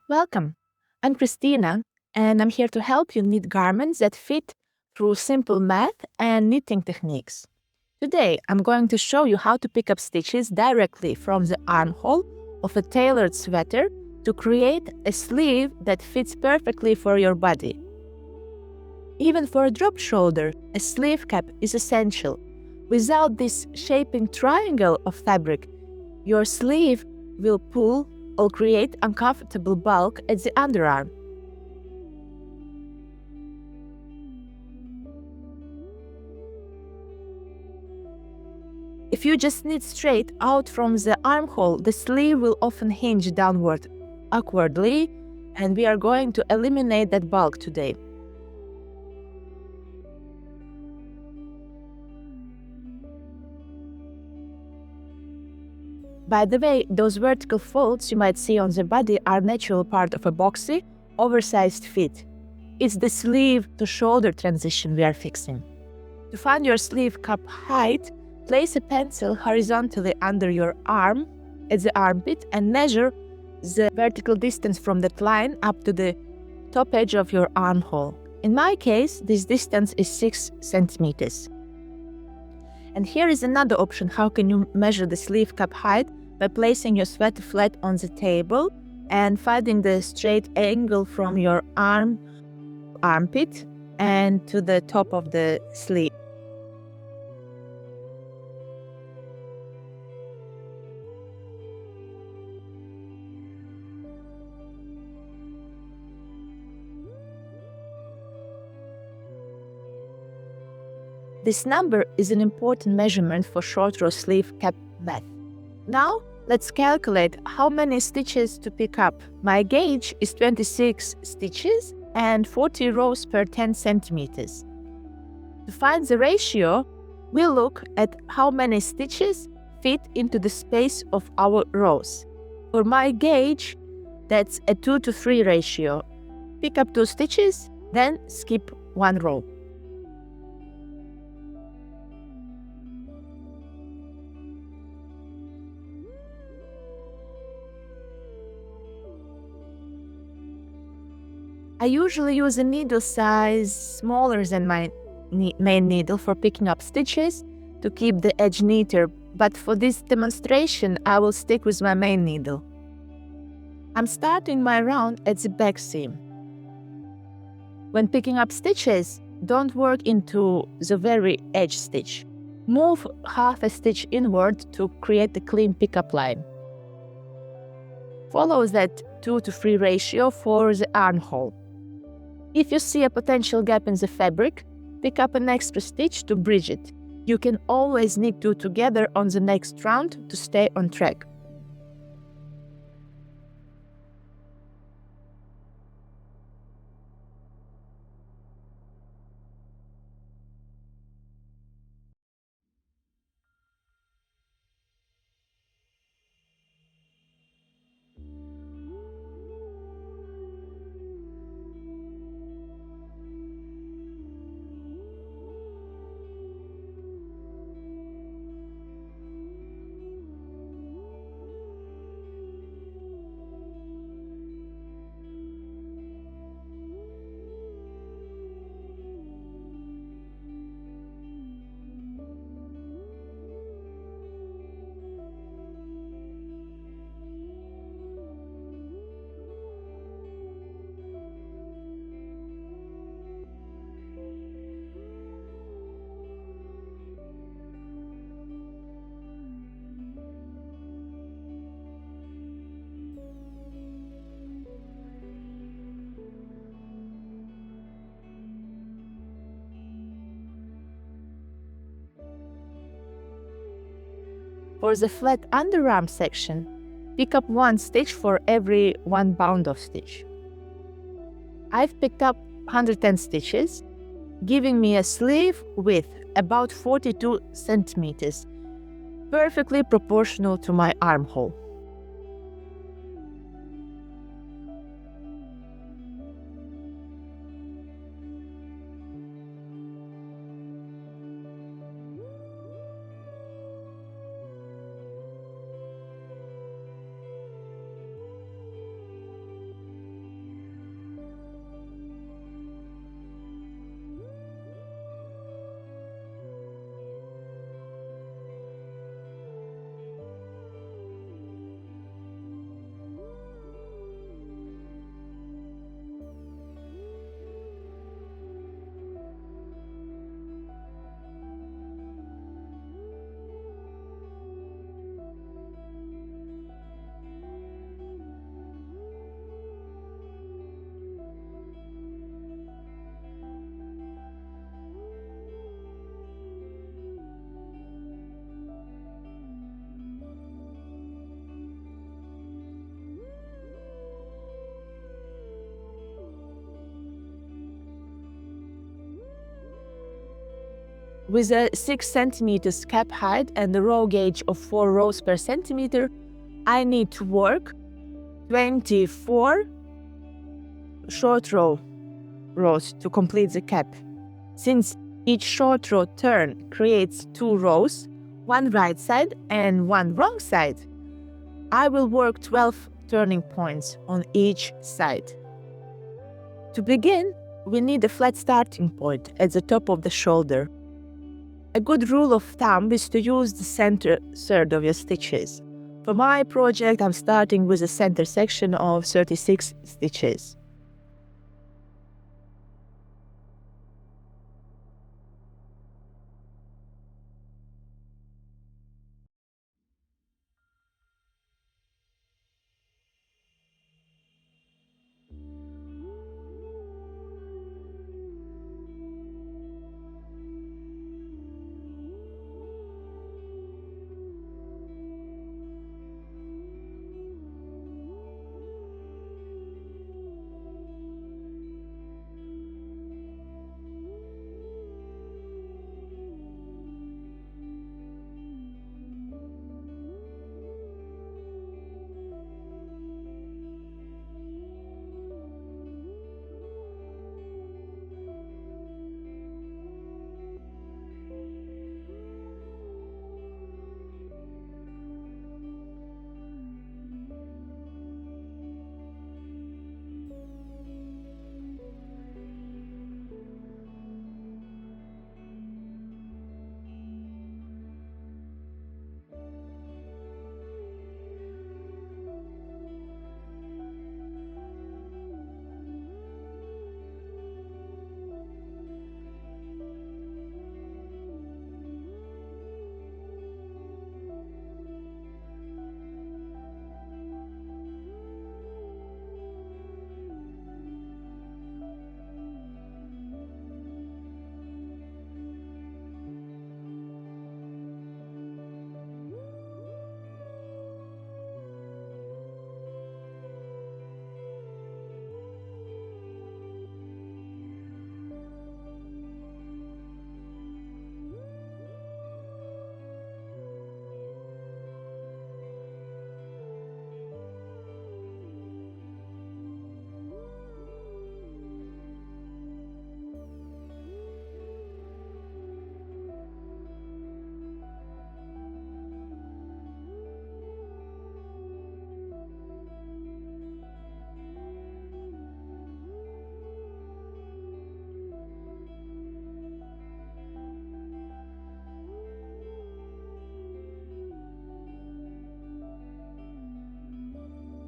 Welcome. I'm Christina, and I'm here to help you knit garments that fit through simple math and knitting techniques. Today, I'm going to show you how to pick up stitches directly from the armhole of a tailored sweater to create a sleeve that fits perfectly for your body. Even for a drop shoulder, a sleeve cap is essential. Without this shaping triangle of fabric, your sleeve will pull or create uncomfortable bulk at the underarm. If you just knit straight out from the armhole, the sleeve will often hinge downward awkwardly, and we are going to eliminate that bulk today. By the way, those vertical folds you might see on the body are natural part of a boxy, oversized fit. It's the sleeve to shoulder transition we are fixing. To find your sleeve cup height, place a pencil horizontally under your arm at the armpit and measure the vertical distance from that line up to the top edge of your armhole. In my case, this distance is 6 centimeters. And here is another option. How can you measure the sleeve cup height? By placing your sweater flat on the table and finding the straight angle from your armpit and to the top of the sleeve. This number is an important measurement for short row sleeve cap math. Now, let's calculate how many stitches to pick up. My gauge is 26 stitches and 40 rows per 10 centimeters. To find the ratio, we look at how many stitches fit into the space of our rows. For my gauge, that's a 2 to 3 ratio. Pick up 2 stitches, then skip 1 row. I usually use a needle size smaller than my main needle for picking up stitches to keep the edge neater, but for this demonstration, I will stick with my main needle. I'm starting my round at the back seam. When picking up stitches, don't work into the very edge stitch. Move half a stitch inward to create the clean pickup line. Follow that 2 to 3 ratio for the armhole. If you see a potential gap in the fabric, pick up an extra stitch to bridge it. You can always knit 2 together on the next round to stay on track. For the flat underarm section, pick up 1 stitch for every 1 bound of stitch. I've picked up 110 stitches, giving me a sleeve width about 42 centimeters, perfectly proportional to my armhole. With a 6 centimeters cap height and a row gauge of 4 rows per centimeter, I need to work 24 short rows to complete the cap. Since each short row turn creates 2 rows, one right side and one wrong side, I will work 12 turning points on each side. To begin, we need a flat starting point at the top of the shoulder. A good rule of thumb is to use the center third of your stitches. For my project, I'm starting with a center section of 36 stitches.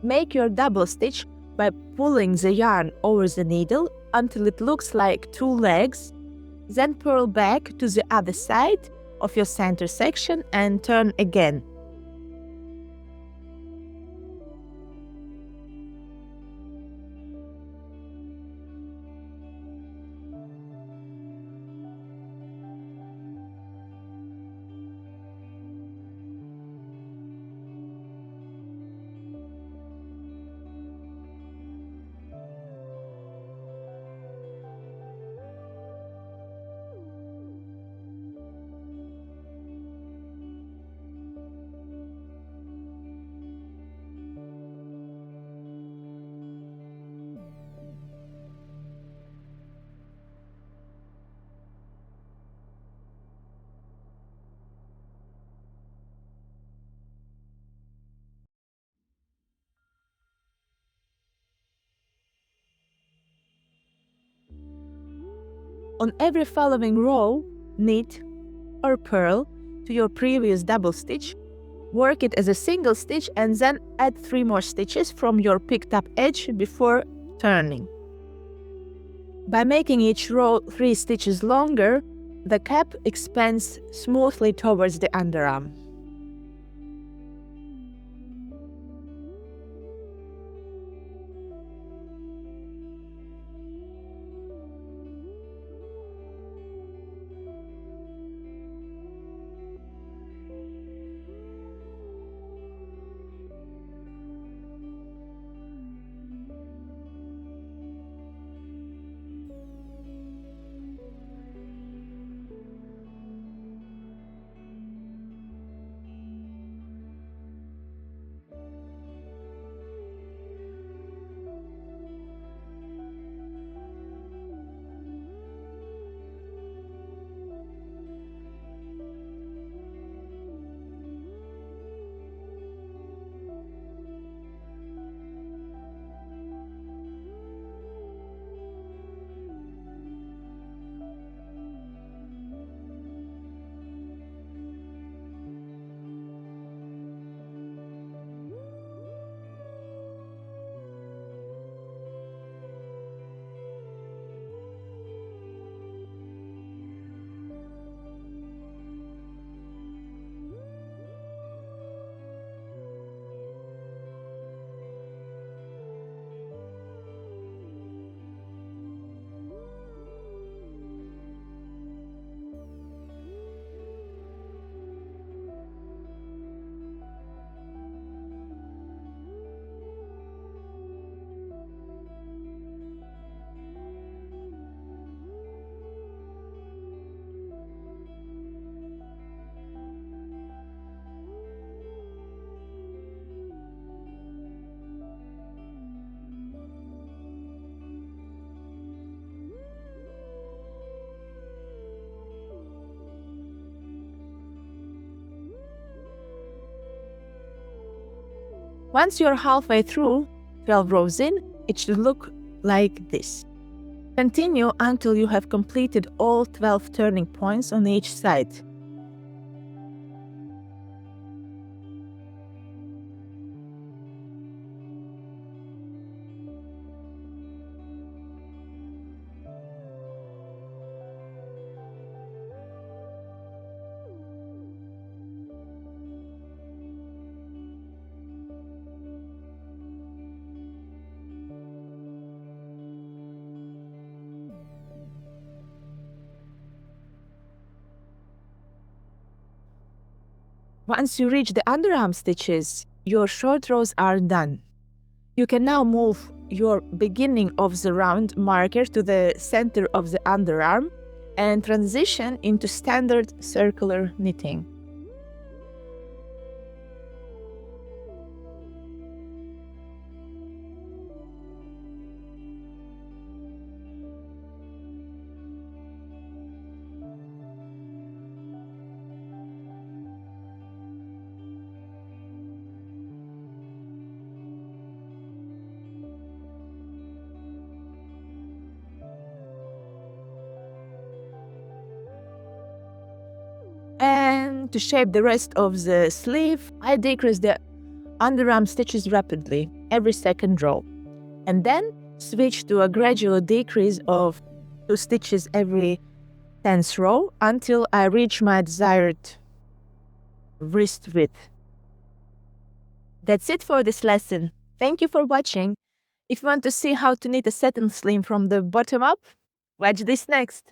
Make your double stitch by pulling the yarn over the needle until it looks like 2 legs, then purl back to the other side of your center section and turn again. On every following row, knit or purl to your previous double stitch, work it as a single stitch and then add 3 more stitches from your picked up edge before turning. By making each row 3 stitches longer, the cap expands smoothly towards the underarm. Once you're halfway through, 12 rows in, it should look like this. Continue until you have completed all 12 turning points on each side. Once you reach the underarm stitches, your short rows are done. You can now move your beginning of the round marker to the center of the underarm and transition into standard circular knitting. And to shape the rest of the sleeve, I decrease the underarm stitches rapidly every second row, and then switch to a gradual decrease of 2 stitches every 10th row until I reach my desired wrist width. That's it for this lesson. Thank you for watching. If you want to see how to knit a satin sleeve from the bottom up, watch this next.